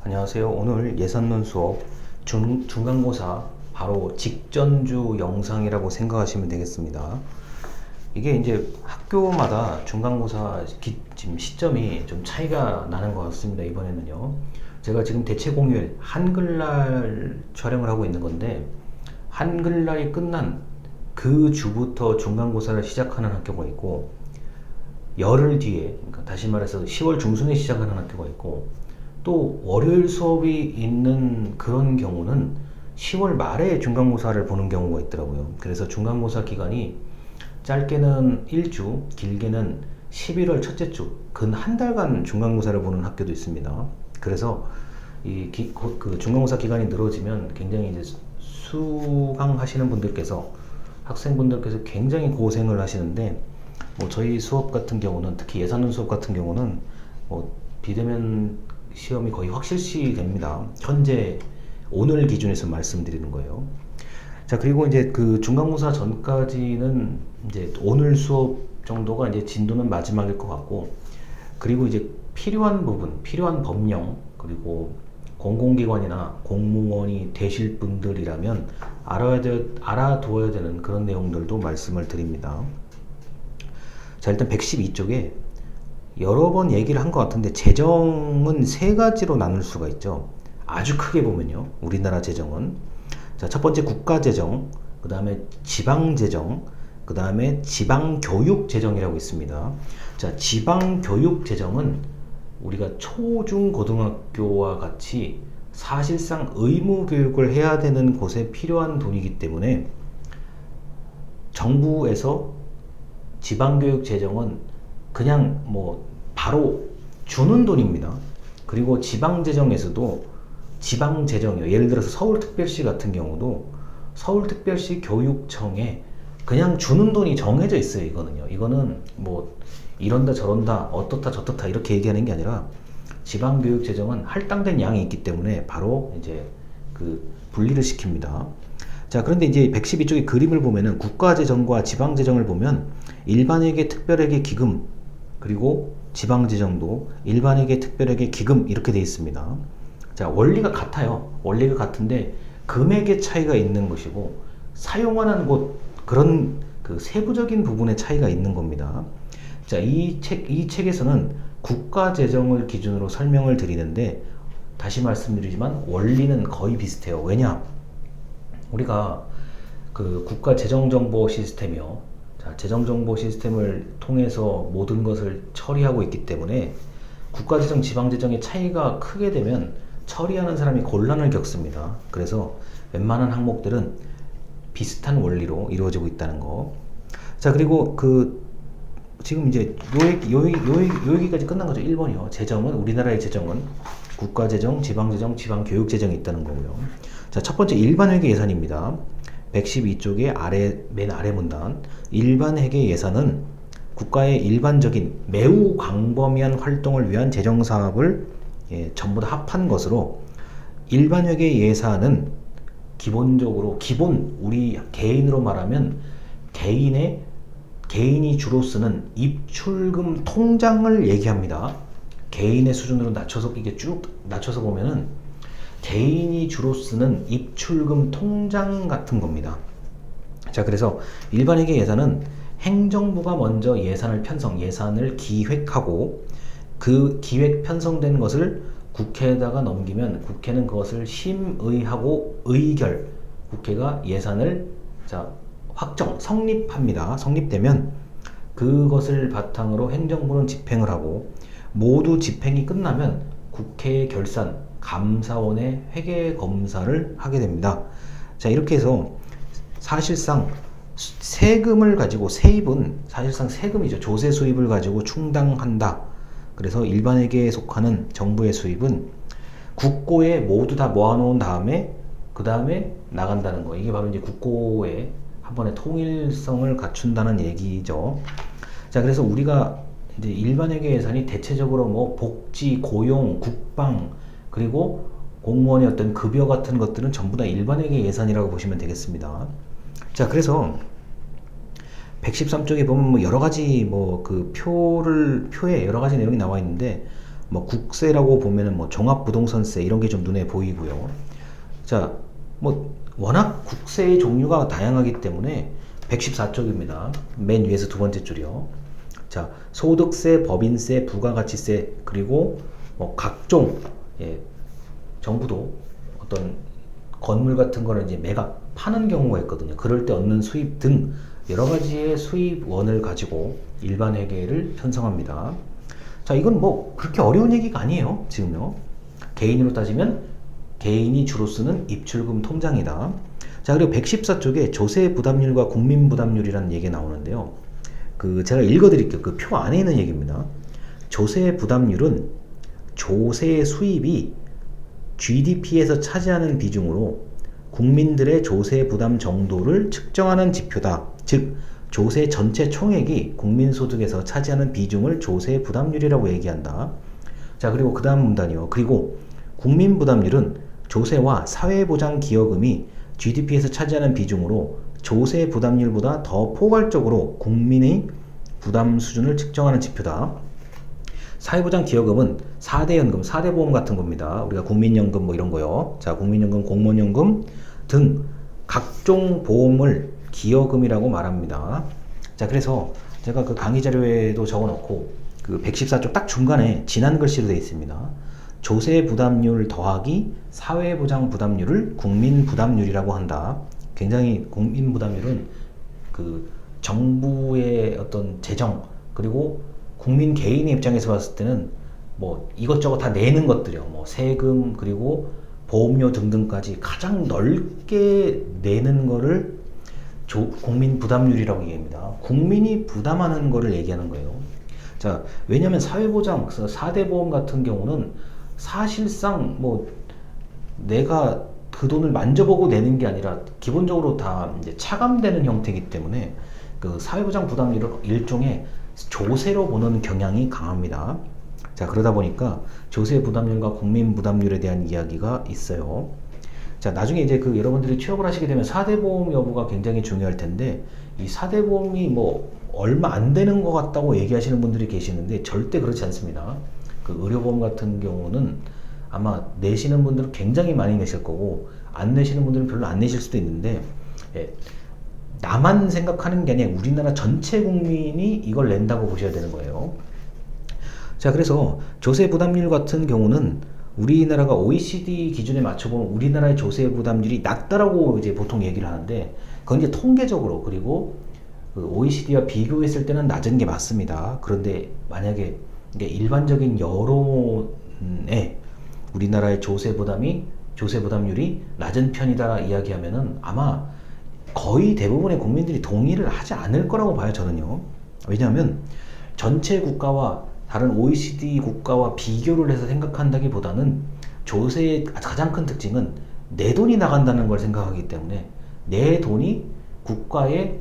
안녕하세요. 오늘 예산론 수업 중간고사 바로 직전주 영상이라고 생각하시면 되겠습니다. 이게 이제 학교마다 중간고사 지금 시점이 좀 차이가 나는 것 같습니다. 이번에는요. 제가 지금 대체공휴일 한글날 촬영을 하고 있는 건데, 한글날이 끝난 그 주부터 중간고사를 시작하는 학교가 있고, 열흘 뒤에, 그러니까 다시 말해서 10월 중순에 시작하는 학교가 있고, 또 월요일 수업이 있는 그런 경우는 10월 말에 중간고사를 보는 경우가 있더라고요. 그래서 중간고사 기간이 짧게는 1주, 길게는 11월 첫째 주, 근 한 달간 중간고사를 보는 학교도 있습니다. 그래서 그 중간고사 기간이 늘어지면 굉장히 이제 수강하시는 분들께서, 학생분들께서 굉장히 고생을 하시는데, 뭐 저희 수업 같은 경우는, 특히 예산론 수업 같은 경우는 뭐 비대면 시험이 거의 확실시 됩니다. 현재 오늘 기준에서 말씀드리는 거예요. 자, 그리고 이제 그 중간고사 전까지는 이제 오늘 수업 정도가 이제 진도는 마지막일 것 같고, 그리고 이제 필요한 부분, 필요한 법령, 그리고 공공기관이나 공무원이 되실 분들이라면 알아두어야 되는 그런 내용들도 말씀을 드립니다. 자, 일단 112쪽에 여러 번 얘기를 한 것 같은데, 재정은 세 가지로 나눌 수가 있죠. 아주 크게 보면요, 우리나라 재정은, 자, 첫 번째 국가재정, 그 다음에 지방재정, 그 다음에 지방교육재정이라고 있습니다. 자, 지방교육재정은 우리가 초중고등학교와 같이 사실상 의무교육을 해야 되는 곳에 필요한 돈이기 때문에, 정부에서 지방교육재정은 그냥 뭐 바로 주는 돈입니다. 그리고 지방재정에서도 지방재정이요, 예를 들어서 서울특별시 같은 경우도 서울특별시 교육청에 그냥 주는 돈이 정해져 있어요. 이거는 뭐 이런다 저런다 어떻다 저떻다 이렇게 얘기하는 게 아니라, 지방교육재정은 할당된 양이 있기 때문에 바로 이제 그 분리를 시킵니다. 자, 그런데 이제 112쪽의 그림을 보면은 국가재정과 지방재정을 보면 일반회계 특별회계 기금, 그리고 지방재정도 일반회계 특별회계 기금 이렇게 되어 있습니다. 자, 원리가 같아요. 원리가 같은데 금액의 차이가 있는 것이고, 사용하는 곳, 그런 그 세부적인 부분의 차이가 있는 겁니다. 자, 이 책에서는 국가재정을 기준으로 설명을 드리는데, 다시 말씀드리지만 원리는 거의 비슷해요. 왜냐? 우리가 그 국가재정정보 시스템이요, 재정정보 시스템을 통해서 모든 것을 처리하고 있기 때문에 국가재정, 지방재정의 차이가 크게 되면 처리하는 사람이 곤란을 겪습니다. 그래서 웬만한 항목들은 비슷한 원리로 이루어지고 있다는 거. 자, 그리고 지금 이제 요 얘기까지 끝난 거죠. 1번이요. 재정은, 우리나라의 재정은 국가재정, 지방재정, 지방교육재정이 있다는 거고요. 자, 첫 번째 일반회계 예산입니다. 112쪽의 맨 아래 문단, 일반회계 예산은 국가의 일반적인 매우 광범위한 활동을 위한 재정사업을 전부 다 합한 것으로, 일반회계 예산은 기본적으로, 우리 개인으로 말하면 개인이 주로 쓰는 입출금 통장을 얘기합니다. 개인의 수준으로 낮춰서, 이게 쭉 낮춰서 보면은 개인이 주로 쓰는 입출금 통장 같은 겁니다. 자, 그래서 일반회계 예산은 행정부가 먼저 예산을 기획하고, 그 기획 편성된 것을 국회에다가 넘기면 국회는 그것을 심의하고 국회가 예산을 성립합니다. 성립되면 그것을 바탕으로 행정부는 집행을 하고, 모두 집행이 끝나면 국회의 결산, 감사원의 회계 검사를 하게 됩니다. 자, 이렇게 해서 사실상 세금을 가지고, 세입은 사실상 세금이죠. 조세 수입을 가지고 충당한다. 그래서 일반회계에 속하는 정부의 수입은 국고에 모두 다 모아놓은 다음에 그 다음에 나간다는 거. 이게 바로 이제 국고의 한 번에 통일성을 갖춘다는 얘기죠. 자, 그래서 우리가 이제 일반회계 예산이 대체적으로 뭐 복지, 고용, 국방, 그리고 공무원의 어떤 급여 같은 것들은 전부 다 일반회계 예산이라고 보시면 되겠습니다. 자, 그래서 113쪽에 보면 뭐 여러 가지 표에 여러 가지 내용이 나와 있는데, 뭐 국세라고 보면은 뭐 종합부동산세 이런 게 좀 눈에 보이고요. 자, 뭐 워낙 국세의 종류가 다양하기 때문에 114쪽입니다. 맨 위에서 두 번째 줄이요. 자, 소득세, 법인세, 부가가치세, 그리고 뭐 각종, 예, 정부도 어떤 건물 같은 거를 이제 매각 파는 경우가 있거든요. 그럴 때 얻는 수입 등 여러 가지의 수입원을 가지고 일반 회계를 편성합니다. 자, 이건 뭐 그렇게 어려운 얘기가 아니에요. 지금요. 개인으로 따지면 개인이 주로 쓰는 입출금 통장이다. 자, 그리고 114쪽에 조세 부담률과 국민 부담률이라는 얘기 나오는데요. 그 제가 읽어드릴게요. 그 표 안에 있는 얘기입니다. 조세 부담률은 조세 수입이 GDP에서 차지하는 비중으로 국민들의 조세 부담 정도를 측정하는 지표다. 즉, 조세 전체 총액이 국민소득에서 차지하는 비중을 조세 부담률이라고 얘기한다. 자, 그리고 그 다음 문단이요. 그리고 국민 부담률은 조세와 사회보장기여금이 GDP에서 차지하는 비중으로 조세 부담률보다 더 포괄적으로 국민의 부담 수준을 측정하는 지표다. 사회보장기여금은 4대 연금, 4대 보험 같은 겁니다. 우리가 국민연금 뭐 이런 거요. 자, 국민연금, 공무원연금 등 각종 보험을 기여금이라고 말합니다. 자, 그래서 제가 그 강의 자료에도 적어 놓고 그 114쪽 딱 중간에 진한 글씨로 되어 있습니다. 조세 부담률 더하기 사회보장 부담률을 국민 부담률이라고 한다. 굉장히 국민 부담률은 그 정부의 어떤 재정 그리고 국민 개인의 입장에서 봤을 때는 뭐 이것저것 다 내는 것들이요. 뭐 세금 그리고 보험료 등등까지 가장 넓게 내는 거를 국민 부담률이라고 얘기합니다. 국민이 부담하는 거를 얘기하는 거예요. 자, 왜냐면 사회보장, 4대 보험 같은 경우는 사실상 뭐 내가 그 돈을 만져보고 내는 게 아니라 기본적으로 다 이제 차감되는 형태이기 때문에 그 사회보장 부담률을 일종의 조세로 보는 경향이 강합니다. 자, 그러다 보니까 조세 부담률과 국민 부담률에 대한 이야기가 있어요. 자, 나중에 이제 그 여러분들이 취업을 하시게 되면 4대 보험 여부가 굉장히 중요할 텐데 이 4대 보험이 뭐 얼마 안 되는 것 같다고 얘기하시는 분들이 계시는데 절대 그렇지 않습니다. 그 의료보험 같은 경우는 아마 내시는 분들은 굉장히 많이 내실 거고 안 내시는 분들은 별로 안 내실 수도 있는데, 예, 나만 생각하는 게 아니라 우리나라 전체 국민이 이걸 낸다고 보셔야 되는 거예요. 자, 그래서 조세 부담률 같은 경우는 우리나라가 OECD 기준에 맞춰보면 우리나라의 조세 부담률이 낮다라고 이제 보통 얘기를 하는데 그건 이제 통계적으로 그리고 그 OECD와 비교했을 때는 낮은 게 맞습니다. 그런데 만약에 이게 일반적인 여론에 우리나라의 조세 부담률이 낮은 편이다 이야기하면은 아마 거의 대부분의 국민들이 동의를 하지 않을 거라고 봐요, 저는요. 왜냐하면 전체 국가와 다른 OECD 국가와 비교를 해서 생각한다기보다는 조세의 가장 큰 특징은 내 돈이 나간다는 걸 생각하기 때문에 내 돈이 국가에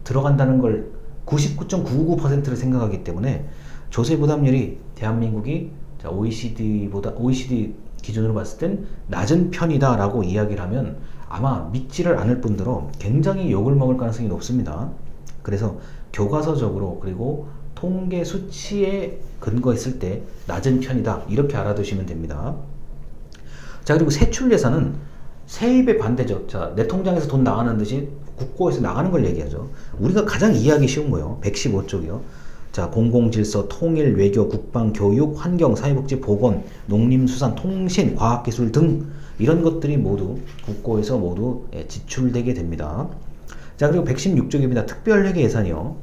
들어간다는 걸 99.999%를 생각하기 때문에 조세 부담률이 대한민국이 OECD 기준으로 봤을 땐 낮은 편이다 라고 이야기를 하면 아마 믿지를 않을 뿐더러 굉장히 욕을 먹을 가능성이 높습니다. 그래서 교과서적으로 그리고 통계 수치에 근거했을 때 낮은 편이다 이렇게 알아두시면 됩니다. 자, 그리고 세출 예산은 세입의 반대죠. 자, 내 통장에서 돈 나가는 듯이 국고에서 나가는 걸 얘기하죠. 우리가 가장 이해하기 쉬운 거예요. 115쪽이요. 자, 공공질서, 통일, 외교, 국방, 교육, 환경, 사회복지, 보건, 농림수산, 통신, 과학기술 등 이런 것들이 모두 국고에서 모두 지출되게 됩니다. 자, 그리고 116쪽입니다. 특별회계 예산이요.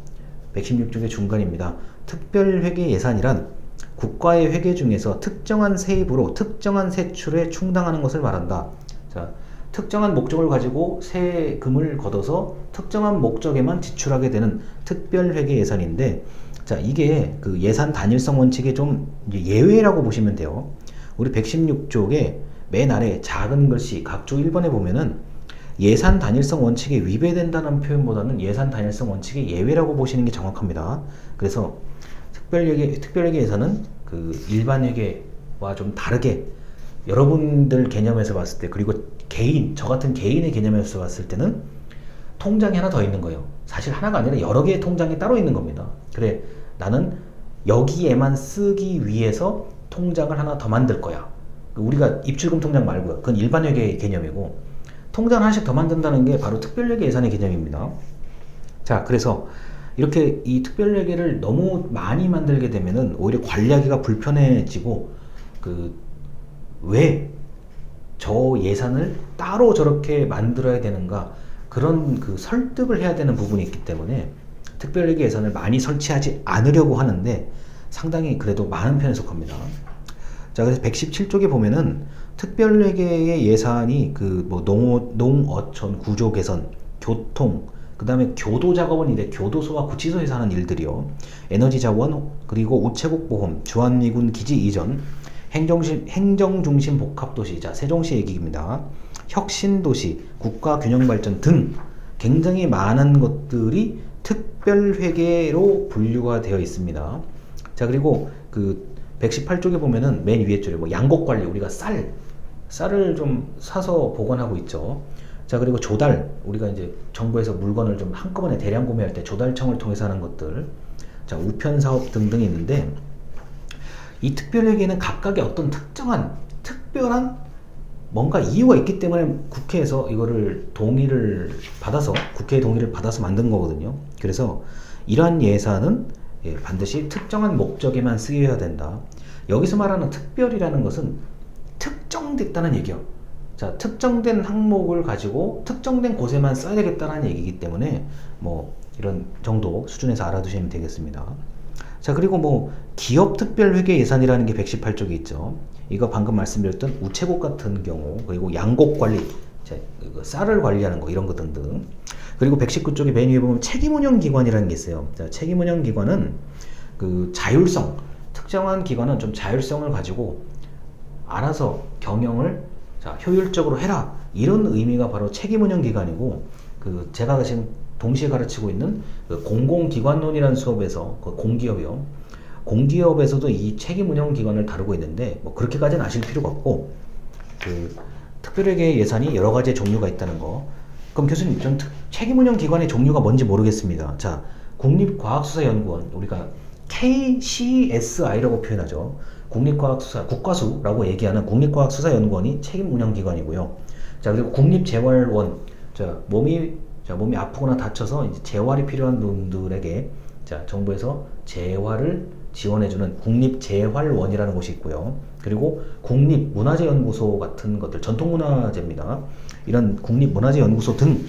116쪽의 중간입니다. 특별회계 예산이란 국가의 회계 중에서 특정한 세입으로 특정한 세출에 충당하는 것을 말한다. 자, 특정한 목적을 가지고 세금을 걷어서 특정한 목적에만 지출하게 되는 특별회계 예산인데, 자, 이게 그 예산 단일성 원칙의 좀 예외라고 보시면 돼요. 우리 116쪽에 맨 아래 작은 글씨 각조 1번에 보면은 예산 단일성 원칙에 위배된다는 표현보다는 예산 단일성 원칙의 예외라고 보시는 게 정확합니다. 그래서 특별회계 예산은 그 일반 회계와 좀 다르게 여러분들 개념에서 봤을 때, 그리고 저 같은 개인의 개념에서 봤을 때는 통장이 하나 더 있는 거예요. 사실 하나가 아니라 여러 개의 통장이 따로 있는 겁니다. 그래, 나는 여기에만 쓰기 위해서 통장을 하나 더 만들 거야. 우리가 입출금 통장 말고요. 그건 일반 회계 개념이고, 통장 하나씩 더 만든다는 게 바로 특별회계 예산의 개념입니다. 자, 그래서 이렇게 이 특별회계를 너무 많이 만들게 되면은 오히려 관리하기가 불편해지고, 왜 저 예산을 따로 저렇게 만들어야 되는가, 그런 설득을 해야 되는 부분이 있기 때문에 특별회계 예산을 많이 설치하지 않으려고 하는데 상당히 그래도 많은 편에 속합니다. 자, 그래서 117쪽에 보면은 특별회계의 예산이 농어촌 구조 개선, 교통, 그 다음에 교도 작업은 이제 교도소와 구치소에서 하는 일들이요. 에너지 자원, 그리고 우체국 보험, 주한미군 기지 이전, 행정중심 복합도시, 자, 세종시 얘기입니다. 혁신도시, 국가균형발전 등 굉장히 많은 것들이 특별회계로 분류가 되어 있습니다. 자, 그리고 118쪽에 보면은 맨 위에 줄에 양곡관리, 우리가 쌀을 좀 사서 보관하고 있죠. 자, 그리고 조달, 우리가 이제 정부에서 물건을 좀 한꺼번에 대량 구매할 때 조달청을 통해서 하는 것들, 자, 우편사업 등등이 있는데, 이 특별회계는 각각의 어떤 특별한 뭔가 이유가 있기 때문에 국회에서 이거를 국회의 동의를 받아서 만든 거거든요. 그래서 이러한 예산은 반드시 특정한 목적에만 쓰여야 된다. 여기서 말하는 특별이라는 것은 특정됐다는 얘기요. 자, 특정된 항목을 가지고 특정된 곳에만 써야 되겠다는 얘기이기 때문에 이런 정도 수준에서 알아두시면 되겠습니다. 자, 그리고 기업 특별회계 예산이라는 게 118쪽에 있죠. 이거 방금 말씀드렸던 우체국 같은 경우, 그리고 양곡 관리, 쌀을 관리하는 거, 이런 거 등등. 그리고 119쪽에 맨 위에 보면 책임운영기관이라는 게 있어요. 자, 책임운영기관은 특정한 기관은 좀 자율성을 가지고 알아서 경영을 효율적으로 해라, 이런 의미가 바로 책임운영기관이고, 제가 지금 동시에 가르치고 있는 공공기관론이라는 수업에서 공기업이요. 공기업에서도 이 책임운영기관을 다루고 있는데 그렇게까지는 아실 필요가 없고, 특별회계 예산이 여러 가지의 종류가 있다는 거. 그럼 교수님, 전 책임운영기관의 종류가 뭔지 모르겠습니다. 자, 국립과학수사연구원, 우리가 KCSI라고 표현하죠. 국가수라고 얘기하는 국립과학수사연구원이 책임운영기관이고요. 자, 그리고 국립재활원, 몸이 아프거나 다쳐서 이제 재활이 필요한 분들에게 정부에서 재활을 지원해주는 국립재활원이라는 곳이 있고요. 그리고 국립문화재연구소 같은 것들, 전통문화재입니다. 이런 국립문화재연구소 등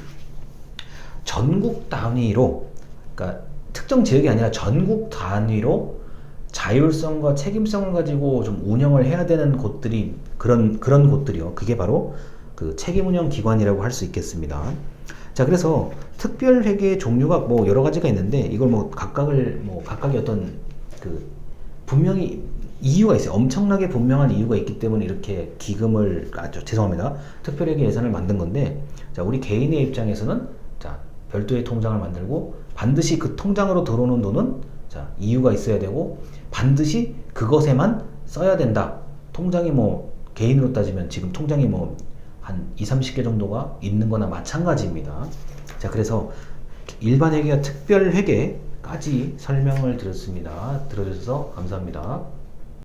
전국 단위로, 그러니까 특정 지역이 아니라 전국 단위로 자율성과 책임성을 가지고 좀 운영을 해야 되는 곳들이 그런 곳들이요. 그게 바로 책임운영기관이라고 할 수 있겠습니다. 자, 그래서 특별회계의 종류가 여러 가지가 있는데, 이걸 각각의 어떤 분명히 이유가 있어요. 엄청나게 분명한 이유가 있기 때문에 이렇게 기금을, 죄송합니다, 특별회계 예산을 만든 건데, 자, 우리 개인의 입장에서는 별도의 통장을 만들고, 반드시 그 통장으로 들어오는 돈은 이유가 있어야 되고, 반드시 그것에만 써야 된다. 통장이 개인으로 따지면 지금 통장이 한 20-30개 정도가 있는 거나 마찬가지입니다. 자, 그래서 일반 회계와 특별 회계까지 설명을 드렸습니다. 들어주셔서 감사합니다.